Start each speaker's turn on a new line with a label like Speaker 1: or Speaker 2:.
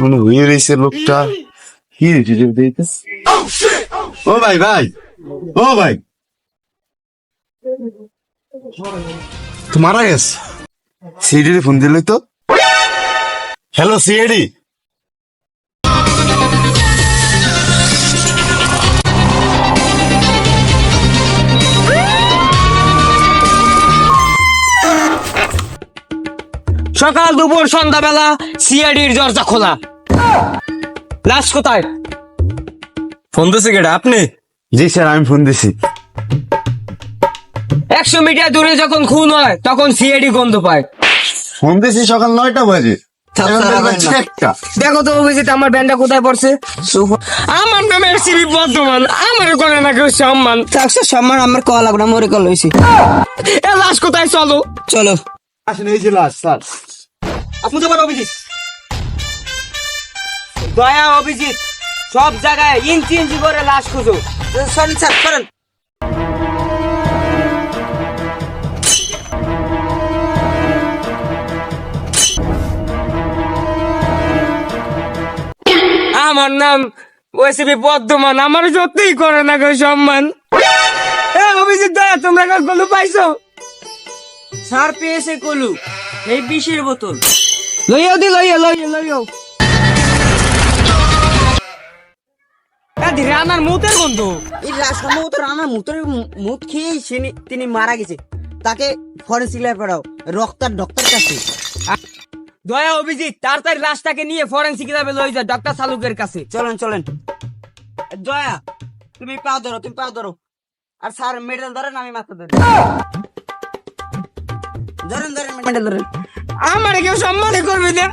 Speaker 1: মনে হয়ে রয়েছে লোকটা। কি হয়েছে যে দেখতেছ? ও ভাই ভাই, ও ভাই, তো মারা গেছে। সিডি ফোন দিল তো। হ্যালো সিএডি,
Speaker 2: সকাল দুপুর সন্ধ্যাবেলা সিআইডির দরজা খোলা। লাশ কোথায়?
Speaker 3: ফোন দিছে কেডা? আপনি?
Speaker 1: জি স্যার আমি ফোন দিছি।
Speaker 2: 100 মিটার দূরে যখন খুন হয় তখন সিআইডি গন্ধ পায়।
Speaker 1: ফোন দিছি সকাল 9টা বাজে।
Speaker 2: দেখো তো অভিজিৎ, আমার ব্যান্ডটা কোথায় পড়ছে? আমার নামের সিবি বর্ধমান, আমার করে না কেউ সম্মান।
Speaker 4: সম্মান আমার কল লাগবে না, মরে কল হয়েছি।
Speaker 2: এ লাশ কোথায়? চলো
Speaker 4: চলো।
Speaker 1: আসেন এই যে লাশ স্যার।
Speaker 2: আপনি তো বড় অভিজিৎ, দয়া অভিজিৎ, সব জায়গায় ইঞ্চি ইঞ্চি করে লাশ খুঁজো।
Speaker 4: সরেন স্যার, সরেন।
Speaker 2: আমার নাম ওসিবি বর্ধমান, আমার সত্যিই করে না কেউ সম্মান। এ অভিজিৎ দয়া, তোমরা কাজ কলু পাইছো?
Speaker 4: স্যার পেয়েছে কলু, এই বিষের বোতল।
Speaker 2: লইয়াও দি, লইয়াও। ধীরে আমার মুতের গন্ধ।
Speaker 4: এই সম্ভবত রানা মুত খেয়েই তিনি মারা গেছে। তাকে ফরেন্সিক ল্যাব পাঠাও, রক্তার ডক্টর কাছে।
Speaker 2: দয়া অভিজিৎ, তাড়াতাড়ি লাশটাকে নিয়ে ফরেন্সিক ল্যাবে লই যা, ডক্টর সালুকের কাছে।
Speaker 4: চলেন। দয়া, তুমি পাও ধরো। আর স্যার মেডেল ধরেন, আমি মাথা ধরি। ধরেন মেডেল ধরেন।
Speaker 2: আমার কেউ সম্মান করবে না।